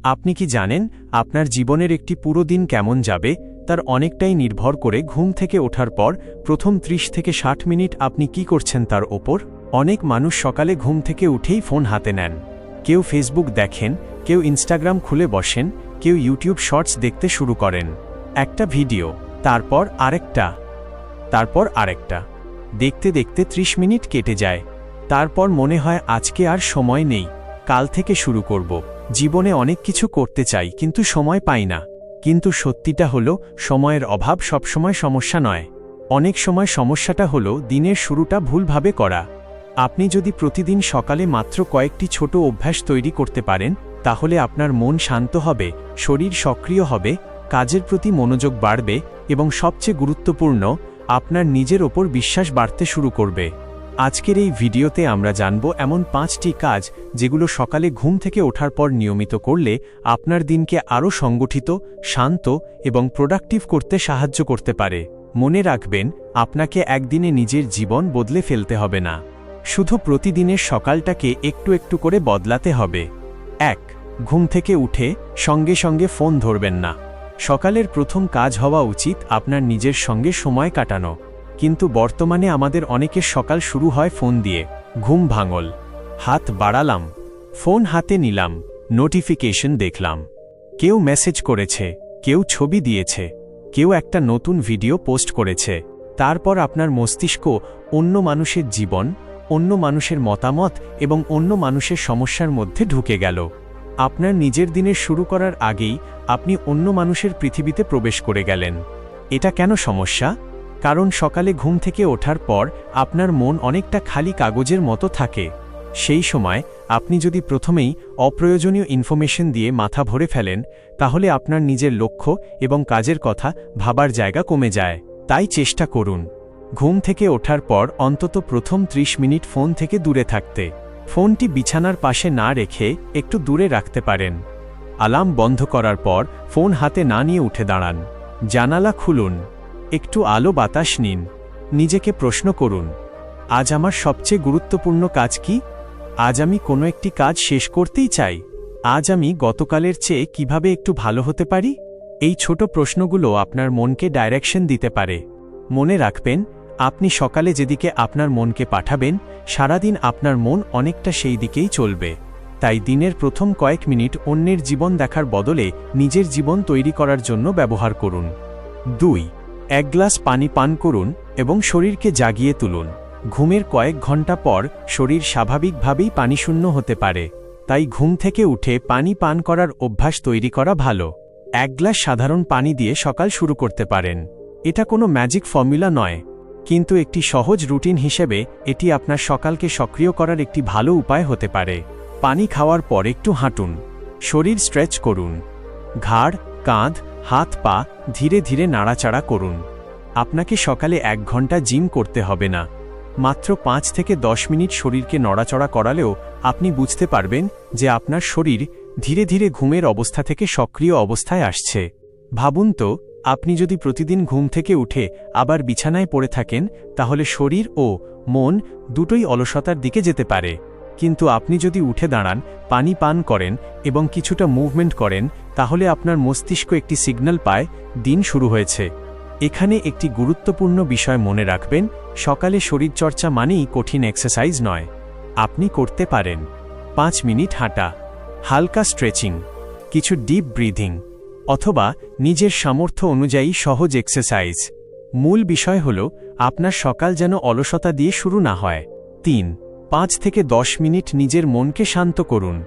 আপনি কি জানেন আপনার জীবনের একটি পুরো দিন কেমন যাবে তার অনেকটাই নির্ভর করে ঘুম থেকে ওঠার পর প্রথম 30 থেকে 60 মিনিট আপনি কি করছেন তার ওপর। অনেক মানুষ সকালে ঘুম থেকে উঠেই ফোন হাতে নেন। কেউ ফেসবুক দেখেন, কেউ ইনস্টাগ্রাম খুলে বসেন, কেউ ইউটিউব শর্টস দেখতে শুরু করেন। একটা ভিডিও, তারপর আরেকটা দেখতে দেখতে 30 মিনিট কেটে যায়। তারপর মনে হয় আজকে আর সময় নেই, কাল থেকে শুরু করব। জীবনে অনেক কিছু করতে চাই কিন্তু সময় পাই না। কিন্তু সত্যিটা হলো সময়ের অভাব সবসময় সমস্যা নয়। অনেক সময় সমস্যাটা হলো দিনের শুরুটা ভুলভাবে করা। আপনি যদি প্রতিদিন সকালে মাত্র কয়েকটি ছোট অভ্যাস তৈরি করতে পারেন, তাহলে আপনার মন শান্ত হবে, শরীর সক্রিয় হবে, কাজের প্রতি মনোযোগ বাড়বে এবং সবচেয়ে গুরুত্বপূর্ণ, আপনার নিজের ওপর বিশ্বাস বাড়তে শুরু করবে। আজকের এই ভিডিওতে আমরা জানব এমন 5টি কাজ যেগুলো সকালে ঘুম থেকে ওঠার পর নিয়মিত করলে আপনার দিনকে আরও সংগঠিত, শান্ত এবং প্রোডাক্টিভ করতে সাহায্য করতে পারে। মনে রাখবেন, আপনাকে একদিনে নিজের জীবন বদলে ফেলতে হবে না, শুধু প্রতিদিনের সকালটাকে একটু একটু করে বদলাতে হবে। 1. ঘুম থেকে উঠে সঙ্গে সঙ্গে ফোন ধরবেন না। সকালের প্রথম কাজ হওয়া উচিত আপনার নিজের সঙ্গে সময় কাটানো। কিন্তু বর্তমানে আমাদের অনেকের সকাল শুরু হয় ফোন দিয়ে। ঘুম ভাঙল, হাত বাড়ালাম, ফোন হাতে নিলাম, নোটিফিকেশন দেখলাম। কেউ মেসেজ করেছে, কেউ ছবি দিয়েছে, কেউ একটা নতুন ভিডিও পোস্ট করেছে। তারপর আপনার মস্তিষ্ক অন্য মানুষের জীবন, অন্য মানুষের মতামত এবং অন্য মানুষের সমস্যার মধ্যে ঢুকে গেল। আপনার নিজের দিনের শুরু করার আগেই আপনি অন্য মানুষের পৃথিবীতে প্রবেশ করে গেলেন। এটা কেন সমস্যা? কারণ সকালে ঘুম থেকে ওঠার পর আপনার মন অনেকটা খালি কাগজের মতো থাকে। সেই সময় আপনি যদি প্রথমেই অপ্রয়োজনীয় ইনফরমেশন দিয়ে মাথা ভরে ফেলেন, তাহলে আপনার নিজের লক্ষ্য এবং কাজের কথা ভাবার জায়গা কমে যায়। তাই চেষ্টা করুন ঘুম থেকে ওঠার পর অন্তত প্রথম 30 মিনিট ফোন থেকে দূরে থাকতে। ফোনটি বিছানার পাশে না রেখে একটু দূরে রাখতে পারেন। অ্যালার্ম বন্ধ করার পর ফোন হাতে না নিয়ে উঠে দাঁড়ান। জানালা খুলুন, একটু আলো বাতাস নিন। নিজেকে প্রশ্ন করুন, আজ আমার সবচেয়ে গুরুত্বপূর্ণ কাজ কি? আজ আমি কোনো একটি কাজ শেষ করতেই চাই। আজ আমি গতকালের চেয়ে কিভাবে একটু ভালো হতে পারি? এই ছোট প্রশ্নগুলো আপনার মনকে ডাইরেকশন দিতে পারে। মনে রাখবেন, আপনি সকালে যেদিকে আপনার মনকে পাঠাবেন, সারাদিন আপনার মন অনেকটা সেই দিকেই চলবে। তাই দিনের প্রথম কয়েক মিনিট অন্যের জীবন দেখার বদলে নিজের জীবন তৈরি করার জন্য ব্যবহার করুন। 2. 1 গ্লাস পানি পান করুন এবং শরীরকে জাগিয়ে তুলুন। ঘুমের কয়েক ঘন্টা পর শরীর স্বাভাবিকভাবেই পানিশূন্য হতে পারে। তাই ঘুম থেকে উঠে পানি পান করার অভ্যাস তৈরি করা ভালো। 1 গ্লাস সাধারণ পানি দিয়ে সকাল শুরু করতে পারেন। এটা কোনো ম্যাজিক ফর্মুলা নয়, কিন্তু একটি সহজ রুটিন হিসেবে এটি আপনার সকালকে সক্রিয় করার একটি ভালো উপায় হতে পারে। পানি খাওয়ার পর একটু হাঁটুন, শরীর স্ট্রেচ করুন। ঘাড়, কাঁধ, হাত পা ধীরে ধীরে নাড়াচাড়া করুন। আপনাকে সকালে 1 ঘন্টা জিম করতে হবে না। মাত্র 5 থেকে 10 মিনিট শরীরকে নড়াচড়া করালেও আপনি বুঝতে পারবেন যে আপনার শরীর ধীরে ধীরে ঘুমের অবস্থা থেকে সক্রিয় অবস্থায় আসছে। ভাবুন তো, আপনি যদি প্রতিদিন ঘুম থেকে উঠে আবার বিছানায় পড়ে থাকেন, তাহলে শরীর ও মন দুটোই অলসতার দিকে যেতে পারে। কিন্তু আপনি যদি উঠে দাঁড়ান, পানি পান করেন এবং কিছুটা মুভমেন্ট করেন, তাহলে আপনার মস্তিষ্ক একটি সিগন্যাল পায় দিন শুরু হয়েছে। এখানে একটি গুরুত্বপূর্ণ বিষয় মনে রাখবেন, সকালে শরীরচর্চা মানেই কঠিন এক্সারসাইজ নয়। আপনি করতে পারেন 5 মিনিট হাঁটা, হালকা স্ট্রেচিং, কিছু ডিপ ব্রিথিং অথবা নিজের সামর্থ্য অনুযায়ী সহজ এক্সারসাইজ। মূল বিষয় হল আপনার সকাল যেন অলসতা দিয়ে শুরু না হয়। 3. 5 থেকে 10 মিনিট নিজের মনকে শান্ত করুন।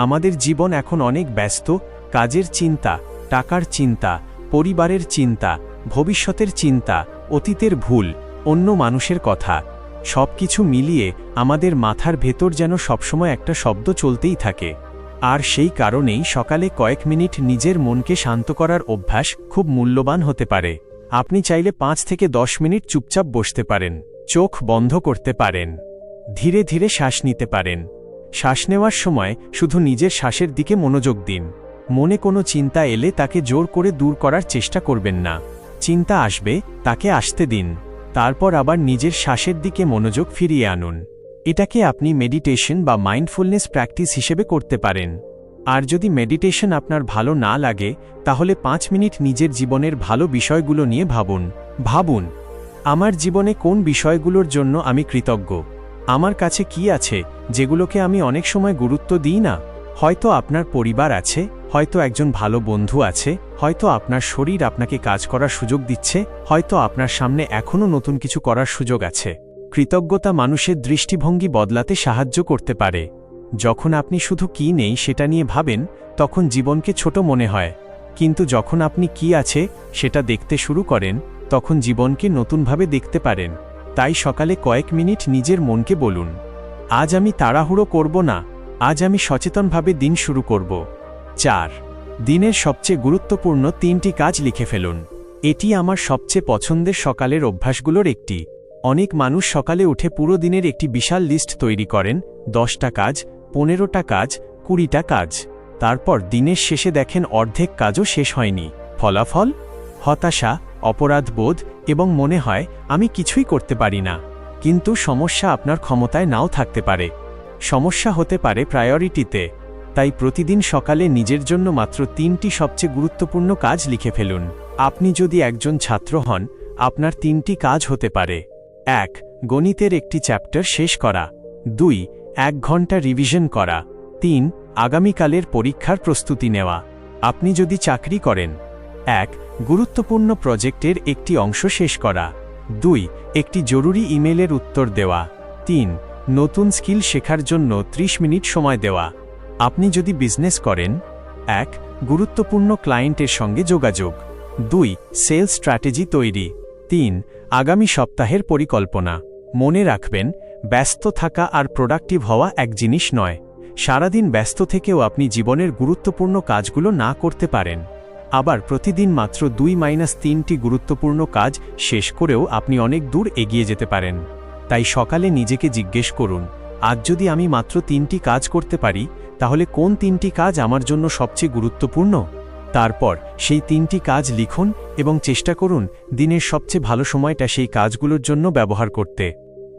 আমাদের জীবন এখন অনেক ব্যস্ত। কাজের চিন্তা, টাকার চিন্তা, পরিবারের চিন্তা, ভবিষ্যতের চিন্তা, অতীতের ভুল, অন্য মানুষের কথা, সবকিছু মিলিয়ে আমাদের মাথার ভেতর যেন সবসময় একটা শব্দ চলতেই থাকে। আর সেই কারণেই সকালে কয়েক মিনিট নিজের মনকে শান্ত করার অভ্যাস খুব মূল্যবান হতে পারে। আপনি চাইলে 5 থেকে 10 মিনিট চুপচাপ বসতে পারেন, চোখ বন্ধ করতে পারেন, ধীরে ধীরে শ্বাস নিতে পারেন। শ্বাস নেওয়ার সময় শুধু নিজের শ্বাসের দিকে মনোযোগ দিন। মনে কোনো চিন্তা এলে তাকে জোর করে দূর করার চেষ্টা করবেন না। চিন্তা আসবে, তাকে আসতে দিন। তারপর আবার নিজের শ্বাসের দিকে মনোযোগ ফিরিয়ে আনুন। এটাকে আপনি মেডিটেশন বা মাইন্ডফুলনেস প্র্যাকটিস হিসেবে করতে পারেন। আর যদি মেডিটেশন আপনার ভালো না লাগে তাহলে 5 মিনিট নিজের জীবনের ভালো বিষয়গুলো নিয়ে ভাবুন আমার জীবনে কোন বিষয়গুলোর জন্য আমি কৃতজ্ঞ, আমার কাছে কি আছে যেগুলোকে আমি অনেক সময় গুরুত্ব দিই না। হয়তো আপনার পরিবার আছে, হয়তো একজন ভালো বন্ধু আছে, হয়তো আপনার শরীর আপনাকে কাজ করার সুযোগ দিচ্ছে, হয়তো আপনার সামনে এখনও নতুন কিছু করার সুযোগ আছে। কৃতজ্ঞতা মানুষের দৃষ্টিভঙ্গি বদলাতে সাহায্য করতে পারে। যখন আপনি শুধু কি নেই সেটা নিয়ে ভাবেন তখন জীবনকে ছোট মনে হয়, কিন্তু যখন আপনি কি আছে সেটা দেখতে শুরু করেন তখন জীবনকে নতুনভাবে দেখতে পারেন। তাই সকালে কয়েক মিনিট নিজের মনকে বলুন, আজ আমি তাড়াহুড়ো করব না, আজ আমি সচেতনভাবে দিন শুরু করব। 4. দিনের সবচেয়ে গুরুত্বপূর্ণ 3টি কাজ লিখে ফেলুন। এটি আমার সবচেয়ে পছন্দের সকালের অভ্যাসগুলোর একটি। অনেক মানুষ সকালে উঠে পুরো দিনের একটি বিশাল লিস্ট তৈরি করেন, 10টা কাজ, 15টা কাজ, 20টা কাজ। তারপর দিনের শেষে দেখেন অর্ধেক কাজও শেষ হয়নি। ফলাফল? হতাশা, অপরাধবোধ এবং মনে হয় আমি কিছুই করতে পারি না। কিন্তু সমস্যা আপনার ক্ষমতায় নাও থাকতে পারে, সমস্যা হতে পারে প্রায়োরিটিতে। তাই প্রতিদিন সকালে নিজের জন্য মাত্র 3টি সবচেয়ে গুরুত্বপূর্ণ কাজ লিখে ফেলুন। আপনি যদি একজন ছাত্র হন, আপনার 3টি কাজ হতে পারে: 1. গণিতের একটি চ্যাপ্টার শেষ করা। 2. 1 ঘন্টা রিভিশন করা। 3. আগামীকালের পরীক্ষার প্রস্তুতি নেওয়া। আপনি যদি চাকরি করেন, 1. গুরুত্বপূর্ণ প্রজেক্টের একটি অংশ শেষ করা। 2. একটি জরুরি ইমেলের উত্তর দেওয়া। 3. নতুন স্কিল শেখার জন্য 30 মিনিট সময় দেওয়া। আপনি যদি বিজনেস করেন, 1. গুরুত্বপূর্ণ ক্লায়েন্টের সঙ্গে যোগাযোগ। 2. সেলস স্ট্র্যাটেজি তৈরি। 3. আগামী সপ্তাহের পরিকল্পনা। মনে রাখবেন, ব্যস্ত থাকা আর প্রোডাক্টিভ হওয়া এক জিনিস নয়। সারাদিন ব্যস্ত থেকেও আপনি জীবনের গুরুত্বপূর্ণ কাজগুলো না করতে পারেন। আবার প্রতিদিন মাত্র 2-3টি গুরুত্বপূর্ণ কাজ শেষ করেও আপনি অনেক দূর এগিয়ে যেতে পারেন। তাই সকালে নিজেকে জিজ্ঞেস করুন, আজ যদি আমি মাত্র 3টি কাজ করতে পারি তাহলে কোন 3টি কাজ আমার জন্য সবচেয়ে গুরুত্বপূর্ণ? তারপর সেই 3টি কাজ লিখুন এবং চেষ্টা করুন দিনের সবচেয়ে ভালো সময়টা সেই কাজগুলোর জন্য ব্যবহার করতে।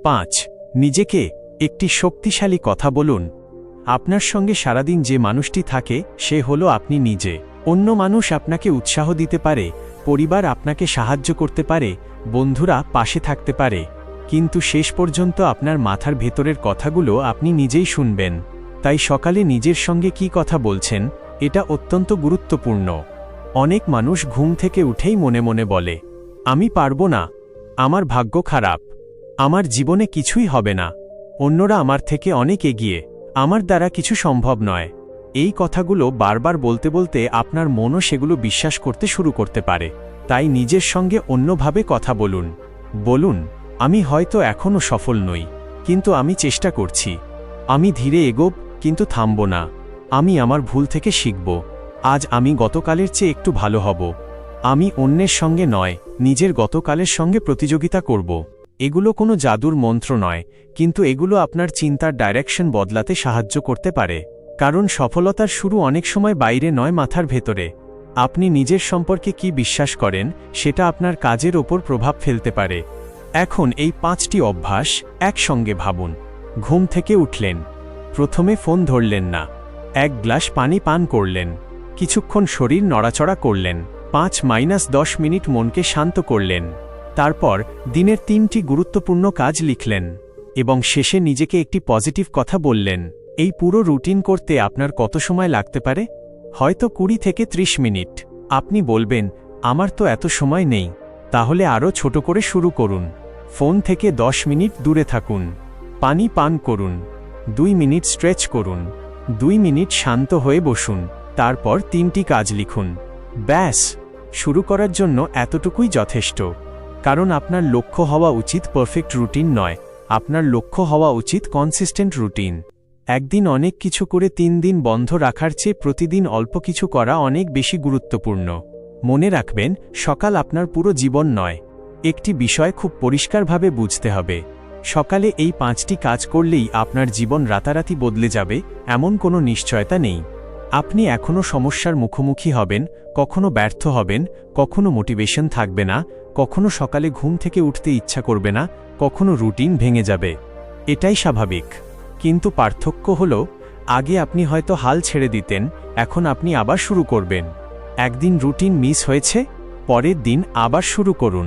5. নিজেকে একটি শক্তিশালী কথা বলুন। আপনার সঙ্গে সারাদিন যে মানুষটি থাকে সে হলো আপনি নিজে। অন্য মানুষ আপনাকে উৎসাহ দিতে পারে, পরিবার আপনাকে সাহায্য করতে পারে, বন্ধুরা পাশে থাকতে পারে, কিন্তু শেষ পর্যন্ত আপনার মাথার ভেতরের কথাগুলো আপনি নিজেই শুনবেন। তাই সকালে নিজের সঙ্গে কি কথা বলছেন এটা অত্যন্ত গুরুত্বপূর্ণ। অনেক মানুষ ঘুম থেকে উঠেই মনে মনে বলে, আমি পারবো না, আমার ভাগ্য খারাপ, আমার জীবনে কিছুই হবে না, অন্যরা আমার থেকে অনেক এগিয়ে, আমার দ্বারা কিছু সম্ভব নয়। এই কথাগুলো বারবার বলতে বলতে আপনার মনও সেগুলো বিশ্বাস করতে শুরু করতে পারে। তাই নিজের সঙ্গে অন্যভাবে কথা বলুন, আমি হয়তো এখনও সফল নই, কিন্তু আমি চেষ্টা করছি। আমি ধীরে এগোব, কিন্তু থামব না। আমি আমার ভুল থেকে শিখব। আজ আমি গতকালের চেয়ে একটু ভালো হব। আমি অন্যের সঙ্গে নয়, নিজের গতকালের সঙ্গে প্রতিযোগিতা করব। এগুলো কোনো জাদুর মন্ত্র নয়, কিন্তু এগুলো আপনার চিন্তার ডাইরেকশন বদলাতে সাহায্য করতে পারে। কারণ সফলতার শুরু অনেক সময় বাইরে নয়, মাথার ভেতরে। আপনি নিজের সম্পর্কে কি বিশ্বাস করেন সেটা আপনার কাজের ওপর প্রভাব ফেলতে পারে। এখন এই 5টি অভ্যাস একসঙ্গে ভাবুন। ঘুম থেকে উঠলেন, প্রথমে ফোন ধরলেন না, 1 গ্লাস পানি পান করলেন, কিছুক্ষণ শরীর নড়াচড়া করলেন, 5-10 মিনিট মনকে শান্ত করলেন, তারপর দিনের 3টি গুরুত্বপূর্ণ কাজ লিখলেন এবং শেষে নিজেকে একটি পজিটিভ কথা বললেন। এই পুরো রুটিন করতে আপনার কত সময় লাগতে পারে? হয়তো 20 থেকে 30 মিনিট। আপনি বলবেন, আমার তো এত সময় নেই। তাহলে আরও ছোট করে শুরু করুন। ফোন থেকে 10 মিনিট দূরে থাকুন, পানি পান করুন, 2 মিনিট স্ট্রেচ করুন, 2 মিনিট শান্ত হয়ে বসুন, তারপর 3টি কাজ লিখুন। ব্যাস, শুরু করার জন্য এতটুকুই যথেষ্ট। কারণ আপনার লক্ষ্য হওয়া উচিত পারফেক্ট রুটিন নয়, আপনার লক্ষ্য হওয়া উচিত কনসিস্টেন্ট রুটিন। একদিন অনেক কিছু করে 3 দিন বন্ধ রাখার চেয়ে প্রতিদিন অল্প কিছু করা অনেক বেশি গুরুত্বপূর্ণ। মনে রাখবেন, সকাল আপনার পুরো জীবন নয়। একটি বিষয় খুব পরিষ্কারভাবে বুঝতে হবে, সকালে এই 5টি কাজ করলেই আপনার জীবন রাতারাতি বদলে যাবে এমন কোনো নিশ্চয়তা নেই। আপনি এখনও সমস্যার মুখোমুখি হবেন, কখনো ব্যর্থ হবেন, কখনো মোটিভেশন থাকবে না, কখনো সকালে ঘুম থেকে উঠতে ইচ্ছা করবে না, কখনো রুটিন ভেঙে যাবে। এটাই স্বাভাবিক। কিন্তু পার্থক্য হলো, আগে আপনি হয়তো হাল ছেড়ে দিতেন, এখন আপনি আবার শুরু করবেন। একদিন রুটিন মিস হয়েছে, পরের দিন আবার শুরু করুন।